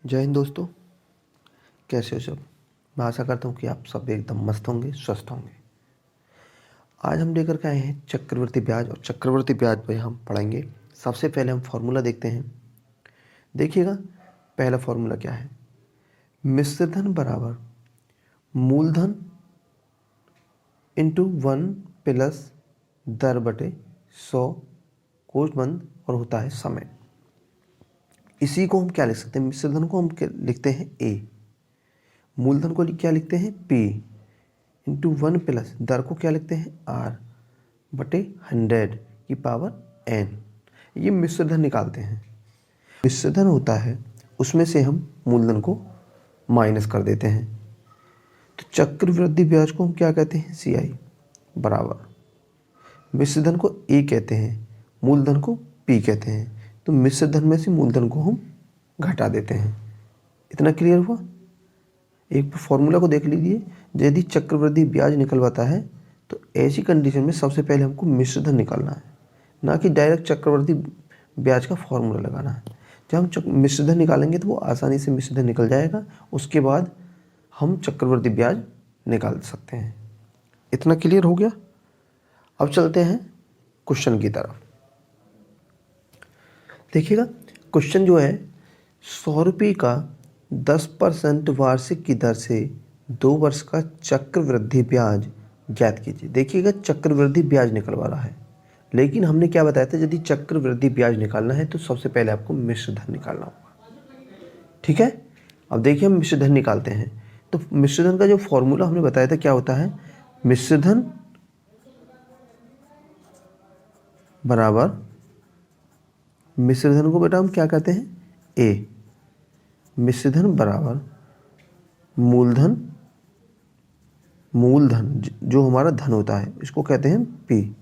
जय हिंद दोस्तों, कैसे हो सब। मैं आशा करता हूँ कि आप सब एकदम मस्त होंगे, स्वस्थ होंगे। आज हम लेकर के आए हैं चक्रवृद्धि ब्याज, और चक्रवृद्धि ब्याज पे हम पढ़ेंगे। सबसे पहले हम फॉर्मूला देखते हैं। देखिएगा, पहला फॉर्मूला क्या है। मिश्र धन बराबर मूलधन इंटू 1 प्लस दर बटे 100 कोष बंद और होता है समय। इसी को हम क्या लिख सकते हैं, मिश्र धन को हम लिखते हैं ए, मूलधन को क्या लिखते हैं पी, इंटू 1 प्लस दर को क्या लिखते हैं आर बटे 100 की पावर एन। ये मिश्रधन निकालते हैं। मिश्रधन होता है उसमें से हम मूलधन को माइनस कर देते हैं। तो चक्रवृद्धि ब्याज को हम क्या कहते हैं, सी आई बराबर मिश्रधन को ए कहते हैं, मूलधन को पी कहते हैं। तो मिश्रधन में से मूलधन को हम घटा देते हैं। इतना क्लियर हुआ। एक फॉर्मूला को देख लीजिए। यदि चक्रवृद्धि ब्याज निकलवाता है तो ऐसी कंडीशन में सबसे पहले हमको मिश्रधन निकालना है, ना कि डायरेक्ट चक्रवृद्धि ब्याज का फॉर्मूला लगाना है। जब हम मिश्रधन निकालेंगे तो वो आसानी से मिश्रधन निकल जाएगा। उसके बाद हम चक्रवृद्धि ब्याज निकाल सकते हैं। इतना क्लियर हो गया। अब चलते हैं क्वेश्चन की तरफ। देखिएगा, क्वेश्चन जो है 100 रुपये का 10% वार्षिक की दर से 2 वर्ष का चक्रवृद्धि ब्याज ज्ञात कीजिए। देखिएगा, चक्रवृद्धि ब्याज निकलवा रहा है, लेकिन हमने क्या बताया था, यदि चक्रवृद्धि ब्याज निकालना है तो सबसे पहले आपको मिश्रधन निकालना होगा। ठीक है। अब देखिए, हम मिश्रधन निकालते हैं। तो मिश्रधन का जो फॉर्मूला हमने बताया था क्या होता है, मिश्रधन बराबर, मिश्रधन को बेटा हम क्या कहते हैं ए, मिश्रधन बराबर मूलधन, मूलधन जो हमारा धन होता है इसको कहते हैं पी,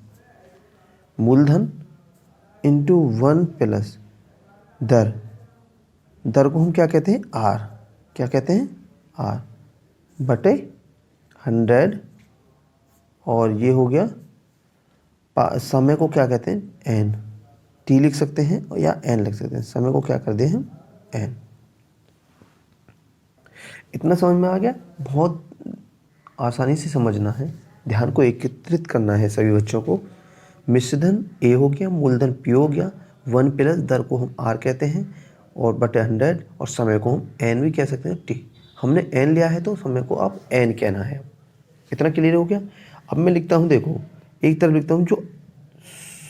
मूलधन इंटू 1 प्लस दर, दर को हम क्या कहते हैं आर, क्या कहते हैं आर बटे 100, और ये हो गया समय को क्या कहते हैं एन, टी लिख सकते हैं या एन लिख सकते हैं। समय को क्या कर दिए हम एन। इतना समझ में आ गया। बहुत आसानी से समझना है, ध्यान को एकत्रित करना है सभी बच्चों को। मिश्रधन ए हो गया, मूलधन पी हो गया, 1 प्लस दर को हम आर कहते हैं और बटे 100, और समय को हम एन भी कह सकते हैं टी। हमने एन लिया है तो समय को आप एन कहना है। इतना क्लियर हो गया। अब मैं लिखता हूँ, देखो एक तरफ लिखता हूँ जो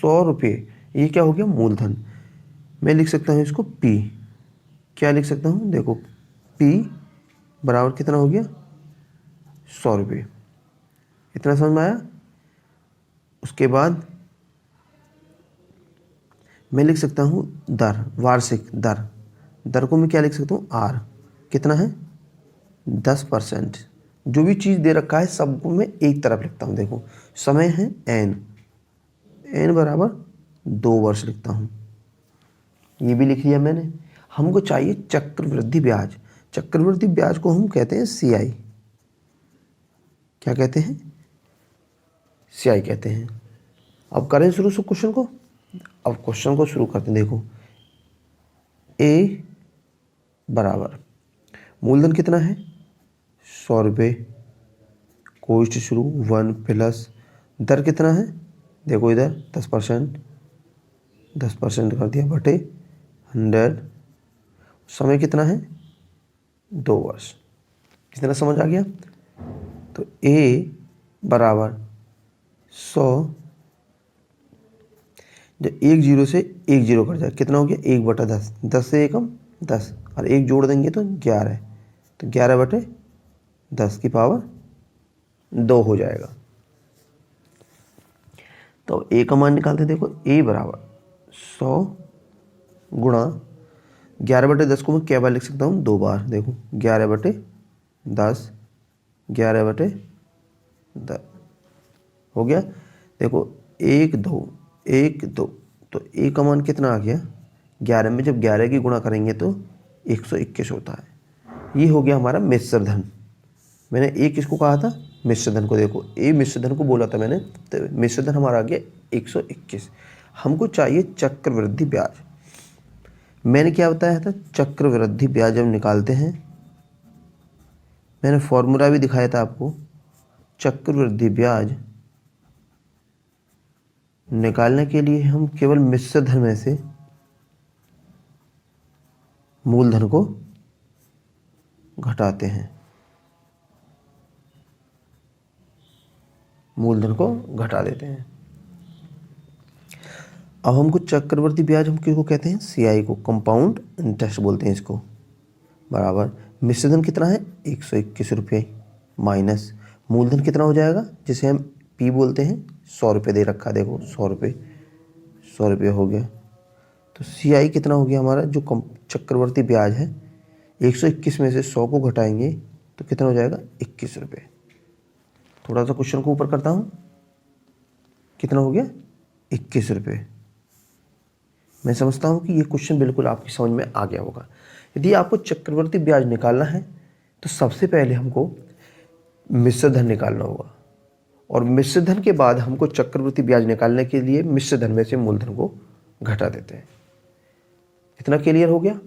100 रुपये, ये क्या हो गया मूलधन। मैं लिख सकता हूँ इसको पी, क्या लिख सकता हूँ, देखो पी बराबर कितना हो गया 100 रुपये। इतना समझ में आया। उसके बाद मैं लिख सकता हूँ दर, वार्षिक दर, दर को मैं क्या लिख सकता हूँ आर, कितना है 10%। जो भी चीज़ दे रखा है सबको मैं एक तरफ लिखता हूँ। देखो समय है एन, एन बराबर 2 वर्ष लिखता हूँ, ये भी लिख लिया मैंने। हमको चाहिए चक्रवृद्धि ब्याज। चक्रवृद्धि ब्याज को हम कहते हैं सी आई, क्या कहते हैं सी आई कहते हैं। अब करें शुरू से क्वेश्चन को। अब क्वेश्चन को शुरू करते हैं। देखो ए बराबर मूलधन कितना है 100 रुपये, कोष्ठ शुरू 1 प्लस दर कितना है, देखो इधर 10%, 10% कर दिया बटे 100, समय कितना है 2 वर्ष। कितना समझ आ गया। तो ए बराबर 100, जब 1 0 से 1 0 कट जाए कितना हो गया 1 बटा 10, 10 से 1 हम 10, और 1 जोड़ देंगे तो 11, तो 11 बटे 10 की पावर 2 हो जाएगा। तो ए का मान निकालते, देखो ए बराबर 100 गुणा 11 बटे 10 को मैं क्या बार लिख सकता हूँ 2 बार। देखो 11 बटे 10, 11 बटे 10 हो गया। देखो 1 2 1 2, तो ए का मान कितना आ गया 11 में जब 11 की गुणा करेंगे तो 121 होता है। ये हो गया हमारा मिश्रधन। मैंने ए किसको कहा था, मिश्रधन को। देखो ए मिश्रधन को बोला था मैंने, तो मिश्रधन हमारा आ गया 121। हमको चाहिए चक्रवृद्धि ब्याज। मैंने क्या बताया था, चक्रवृद्धि ब्याज हम निकालते हैं, मैंने फॉर्मूला भी दिखाया था आपको। चक्रवृद्धि ब्याज निकालने के लिए हम केवल मिश्र धन में से मूलधन को घटाते हैं, मूलधन को घटा देते हैं। अब हमको चक्रवृद्धि ब्याज हम किसको कहते हैं, सीआई को, कंपाउंड इंटरेस्ट बोलते हैं इसको, बराबर मिश्रधन कितना है 121 रुपये माइनस मूलधन कितना हो जाएगा, जिसे हम पी बोलते हैं, 100 रुपये दे रखा, देखो 100 रुपये हो गया। तो सीआई कितना हो गया हमारा, जो चक्रवर्ती ब्याज है 121 में से 100 को घटाएंगे तो कितना हो जाएगा 21 रुपये। थोड़ा सा क्वेश्चन को ऊपर करता हूँ, कितना हो गया 21 रुपये। मैं समझता हूँ कि ये क्वेश्चन बिल्कुल आपकी समझ में आ गया होगा। यदि आपको चक्रवर्ती ब्याज निकालना है तो सबसे पहले हमको मिश्र धन निकालना होगा, और मिश्र धन के बाद हमको चक्रवर्ती ब्याज निकालने के लिए मिश्र धन में से मूलधन को घटा देते हैं। इतना क्लियर हो गया।